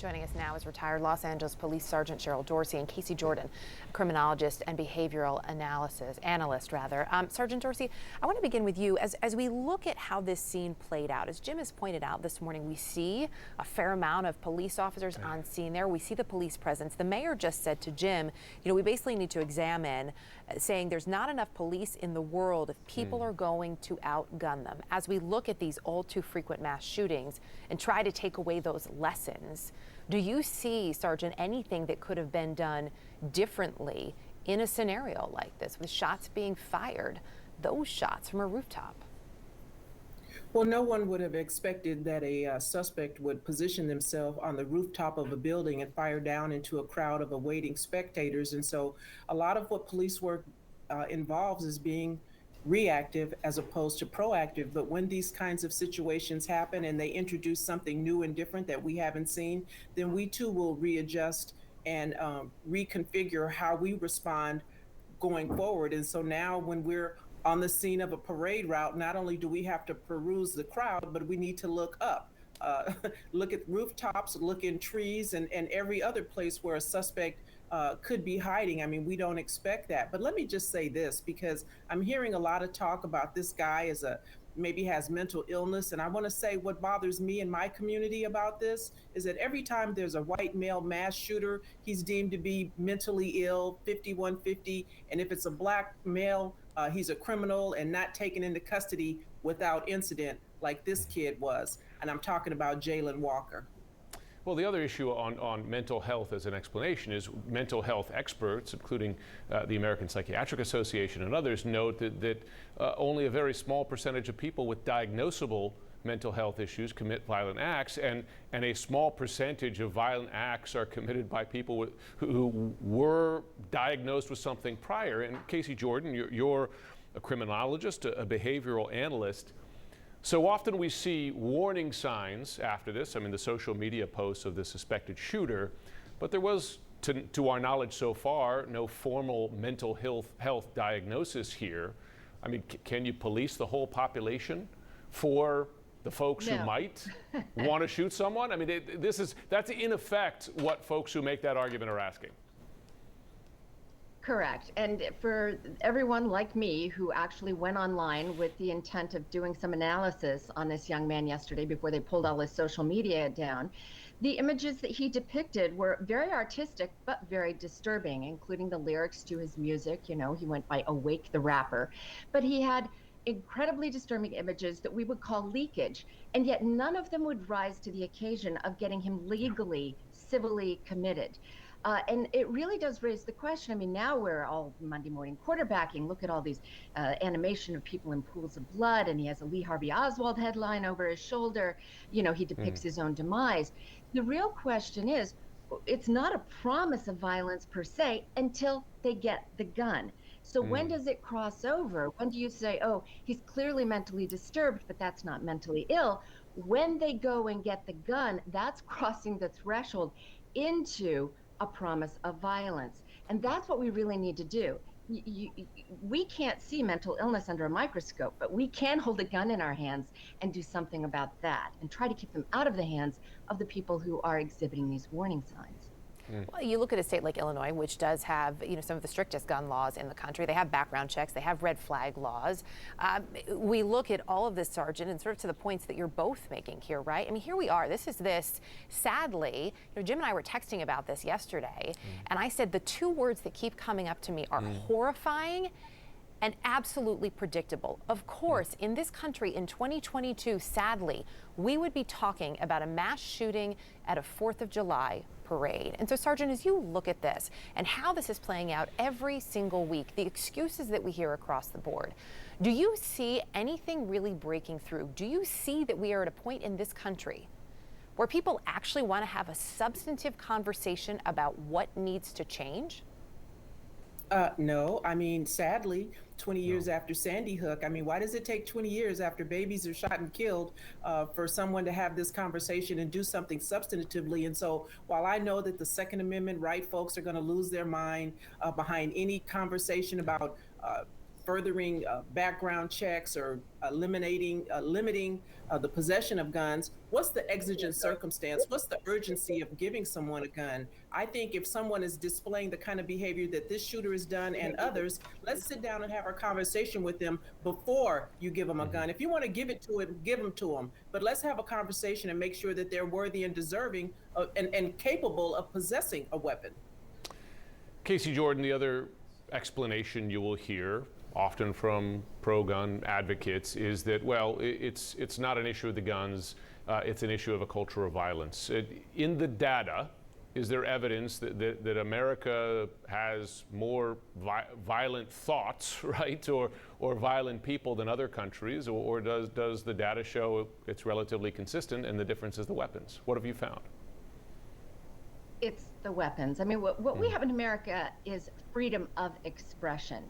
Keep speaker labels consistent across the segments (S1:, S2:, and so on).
S1: Joining us now is retired Los Angeles Police Sergeant Cheryl Dorsey and Casey Jordan, criminologist and behavioral analyst. Sergeant Dorsey, I want to begin with you. As we look at how this scene played out, as Jim has pointed out this morning, we see a fair amount of police officers on scene there. We see the police presence. The mayor just said to Jim, we basically need to examine, saying there's not enough police in the world if people are going to outgun them. As we look at these all too frequent mass shootings and try to take away those lessons, do you see, Sergeant, anything that could have been done differently in a scenario like this, with shots being fired, those shots from a rooftop?
S2: Well, no one would have expected that a suspect would position themselves on the rooftop of a building and fire down into a crowd of awaiting spectators. And so a lot of what police work involves is being reactive as opposed to proactive. But when these kinds of situations happen and they introduce something new and different that we haven't seen, then we too will readjust and reconfigure how we respond going forward. And so now when we're on the scene of a parade route, not only do we have to peruse the crowd, but we need to look up, look at rooftops, look in trees and every other place where a suspect could be hiding. I mean, we don't expect that. But let me just say this, because I'm hearing a lot of talk about this guy as maybe has mental illness. And I want to say what bothers me in my community about this is that every time there's a white male mass shooter, he's deemed to be mentally ill, 5150. And if it's a black male, he's a criminal and not taken into custody without incident like this kid was. And I'm talking about Jayland Walker.
S3: Well, the other issue on mental health as an explanation is mental health experts, including the American Psychiatric Association and others, note that only a very small percentage of people with diagnosable mental health issues commit violent acts, and a small percentage of violent acts are committed by people who were diagnosed with something prior. And Casey Jordan, you're a criminologist, a behavioral analyst. So often we see warning signs after this. I mean, the social media posts of the suspected shooter, but there was, to our knowledge so far, no formal mental health diagnosis here. I mean, can you police the whole population for the folks who might want to shoot someone? I mean, that's in effect what folks who make that argument are asking.
S4: Correct. And for everyone like me who actually went online with the intent of doing some analysis on this young man yesterday before they pulled all his social media down, the images that he depicted were very artistic but very disturbing, including the lyrics to his music. He went by Awake the Rapper, but he had incredibly disturbing images that we would call leakage, and yet none of them would rise to the occasion of getting him legally, civilly committed. And it really does raise the question. I mean, now we're all Monday morning quarterbacking. Look at all these animation of people in pools of blood, and he has a Lee Harvey Oswald headline over his shoulder. He depicts his own demise. The real question is, it's not a promise of violence per se until they get the gun. So when does it cross over? When do you say, oh, he's clearly mentally disturbed, but that's not mentally ill? When they go and get the gun, that's crossing the threshold into a promise of violence. And that's what we really need to do. We can't see mental illness under a microscope, but we can hold a gun in our hands and do something about that and try to keep them out of the hands of the people who are exhibiting these warning signs.
S1: Well, you look at a state like Illinois, which does have, some of the strictest gun laws in the country. They have background checks. They have red flag laws. We look at all of this, Sergeant, and sort of to the points that you're both making here, right? I mean, here we are. Sadly, Jim and I were texting about this yesterday, and I said the two words that keep coming up to me are horrifying and absolutely predictable. Of course, in this country in 2022, sadly, we would be talking about a mass shooting at a 4th of July parade. And so, Sergeant, as you look at this and how this is playing out every single week, the excuses that we hear across the board, do you see anything really breaking through? Do you see that we are at a point in this country where people actually want to have a substantive conversation about what needs to change?
S2: No, I mean, sadly, 20 years after Sandy Hook, I mean, why does it take 20 years after babies are shot and killed for someone to have this conversation and do something substantively? And so while I know that the Second Amendment right folks are going to lose their mind behind any conversation about furthering background checks or limiting the possession of guns. What's the exigent circumstance? What's the urgency of giving someone a gun? I think if someone is displaying the kind of behavior that this shooter has done and others, let's sit down and have a conversation with them before you give them a gun. If you want to give it to him, give them to them. But let's have a conversation and make sure that they're worthy and deserving and capable of possessing a weapon.
S3: Casey Jordan, the other explanation you will hear often from pro-gun advocates is that, well, it's not an issue of the guns, it's an issue of a culture of violence. In the data, is there evidence that America has more violent thoughts, right, or violent people than other countries, or does the data show it's relatively consistent and the difference is the weapons? What have you found?
S4: It's the weapons. I mean, what we have in America is freedom of expression.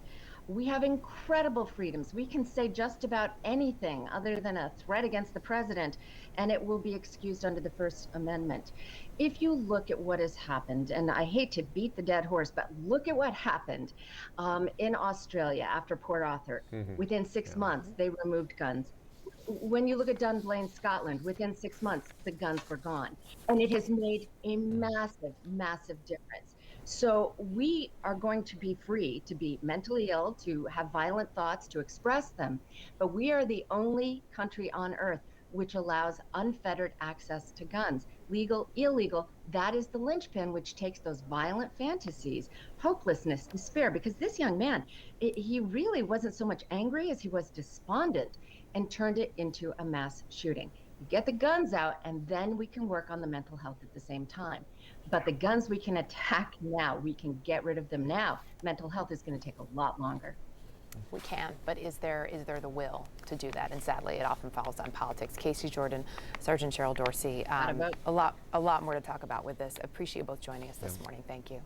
S4: We have incredible freedoms. We can say just about anything other than a threat against the president, and it will be excused under the First Amendment. If you look at what has happened, and I hate to beat the dead horse, but look at what happened in Australia after Port Arthur. Within 6 months, they removed guns. When you look at Dunblane, Scotland, within 6 months, the guns were gone. And it has made a massive, massive difference. So we are going to be free to be mentally ill, to have violent thoughts, to express them. But we are the only country on earth which allows unfettered access to guns. Legal, illegal, that is the linchpin which takes those violent fantasies, hopelessness, despair, because this young man, he really wasn't so much angry as he was despondent, and turned it into a mass shooting. You get the guns out, and then we can work on the mental health at the same time. But the guns we can attack now, we can get rid of them now. Mental health is going to take a lot longer.
S1: We can, but is there the will to do that? And sadly, it often falls on politics. Casey Jordan, Sergeant Cheryl Dorsey, a lot more to talk about with this. Appreciate you both joining us this morning. Thank you.